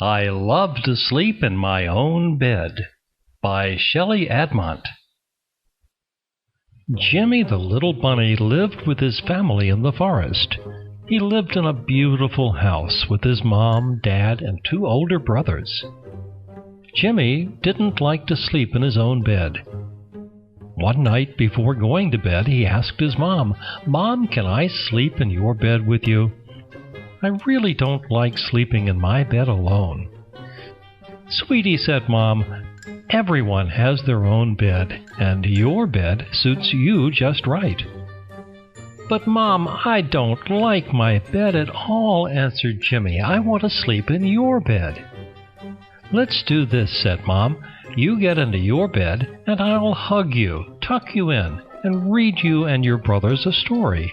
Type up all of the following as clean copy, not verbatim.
I Love to Sleep in My Own Bed by Shelley Admont. Jimmy the little bunny lived with his family in the forest. He lived in a beautiful house with his mom, dad, and 2 older brothers. Jimmy didn't like to sleep in his own bed. One night before going to bed, he asked his mom, "Mom, can I sleep in your bed with you? I really don't like sleeping in my bed alone." "Sweetie," said Mom, "everyone has their own bed, and your bed suits you just right." "But Mom, I don't like my bed at all," answered Jimmy. "I want to sleep in your bed." "Let's do this," said Mom. "You get into your bed, and I'll hug you, tuck you in, and read you and your brothers a story.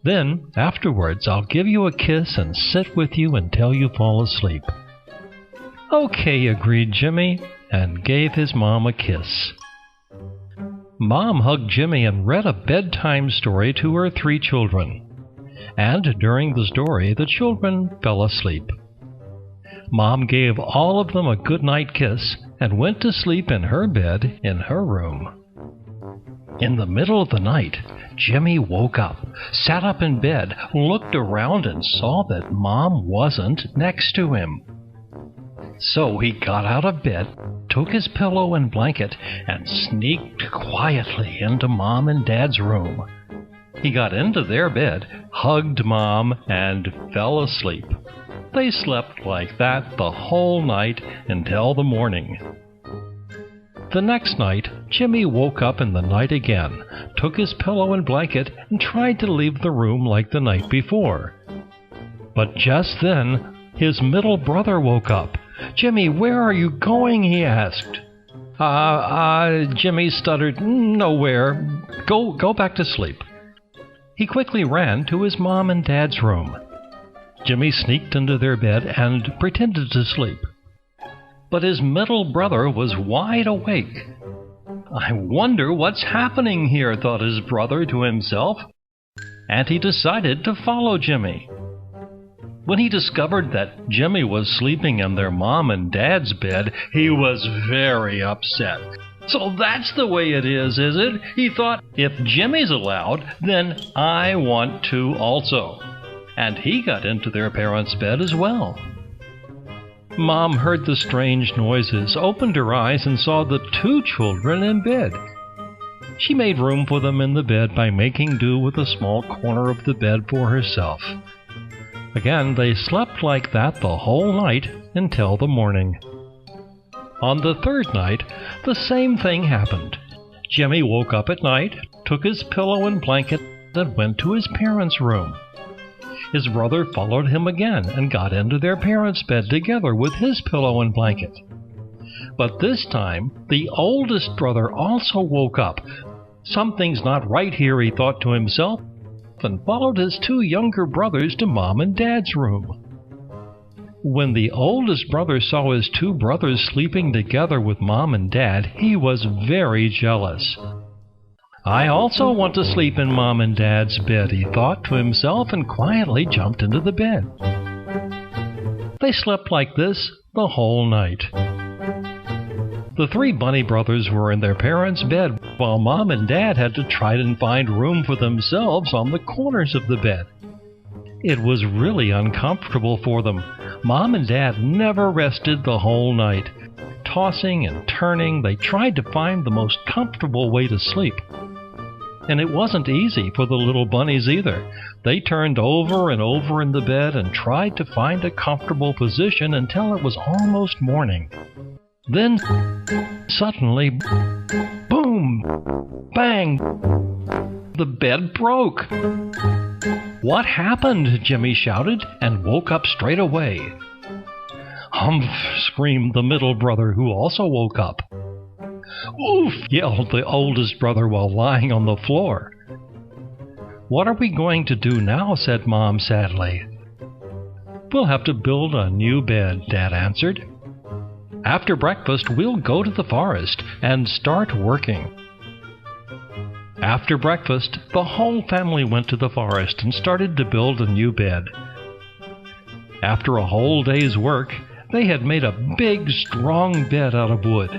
Then, afterwards, I'll give you a kiss and sit with you until you fall asleep." "Okay," agreed Jimmy, and gave his mom a kiss. Mom hugged Jimmy and read a bedtime story to her 3 children. And during the story, the children fell asleep. Mom gave all of them a good-night kiss and went to sleep in her bed in her room. In the middle of the night, Jimmy woke up, sat up in bed, looked around, and saw that Mom wasn't next to him. So he got out of bed, took his pillow and blanket, and sneaked quietly into Mom and Dad's room. He got into their bed, hugged Mom, and fell asleep. They slept like that the whole night until the morning. The next night, Jimmy woke up in the night again, took his pillow and blanket, and tried to leave the room like the night before. But just then, his middle brother woke up. "Jimmy, where are you going?" he asked. Jimmy stuttered, "Nowhere. Go back to sleep." He quickly ran to his mom and dad's room. Jimmy sneaked into their bed and pretended to sleep. But his middle brother was wide awake. "I wonder what's happening here," thought his brother to himself, and he decided to follow Jimmy. When he discovered that Jimmy was sleeping in their mom and dad's bed, he was very upset. "So that's the way it is it?" he thought. "If Jimmy's allowed, then I want to also." And he got into their parents' bed as well. Mom heard the strange noises, opened her eyes, and saw the 2 children in bed. She made room for them in the bed by making do with a small corner of the bed for herself. Again, they slept like that the whole night until the morning. On the 3rd night, the same thing happened. Jimmy woke up at night, took his pillow and blanket, and went to his parents' room. His brother followed him again and got into their parents' bed together with his pillow and blanket. But this time, the oldest brother also woke up. "Something's not right here," he thought to himself, and followed his 2 younger brothers to Mom and Dad's room. When the oldest brother saw his 2 brothers sleeping together with Mom and Dad, he was very jealous. "I also want to sleep in Mom and Dad's bed," he thought to himself, and quietly jumped into the bed. They slept like this the whole night. The 3 bunny brothers were in their parents' bed, while Mom and Dad had to try and find room for themselves on the corners of the bed. It was really uncomfortable for them. Mom and Dad never rested the whole night. Tossing and turning, they tried to find the most comfortable way to sleep. And it wasn't easy for the little bunnies either. They turned over and over in the bed and tried to find a comfortable position until it was almost morning. Then, suddenly, boom, bang, the bed broke. "What happened?" Jimmy shouted, and woke up straight away. "Humph!" screamed the middle brother, who also woke up. "Oof!" yelled the oldest brother while lying on the floor. "What are we going to do now?" said Mom sadly. "We'll have to build a new bed," Dad answered. "After breakfast, we'll go to the forest and start working." After breakfast, the whole family went to the forest and started to build a new bed. After a whole day's work, They had made a big, strong bed out of wood.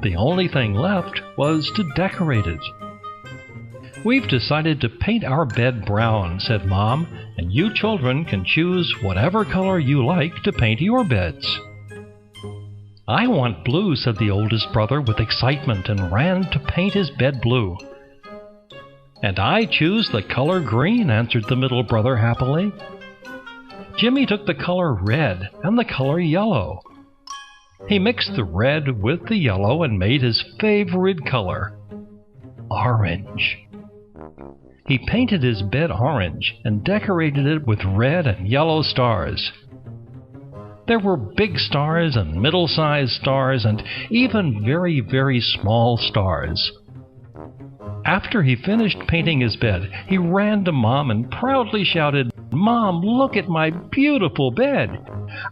The only thing left was to decorate it. "We've decided to paint our bed brown," said Mom, "and you children can choose whatever color you like to paint your beds." "I want blue," said the oldest brother with excitement, and ran to paint his bed blue. "And I choose the color green," answered the middle brother happily. Jimmy took the color red and the color yellow. He mixed the red with the yellow and made his favorite color, orange. He painted his bed orange and decorated it with red and yellow stars. There were big stars and middle-sized stars and even very, very small stars. After he finished painting his bed, he ran to Mom and proudly shouted, "Mom, look at my beautiful bed!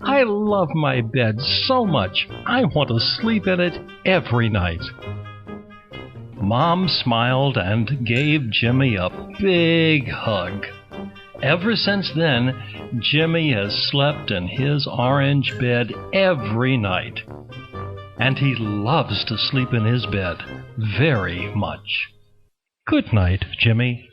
I love my bed so much. I want to sleep in it every night." Mom smiled and gave Jimmy a big hug. Ever since then, Jimmy has slept in his orange bed every night. And he loves to sleep in his bed very much. Good night, Jimmy.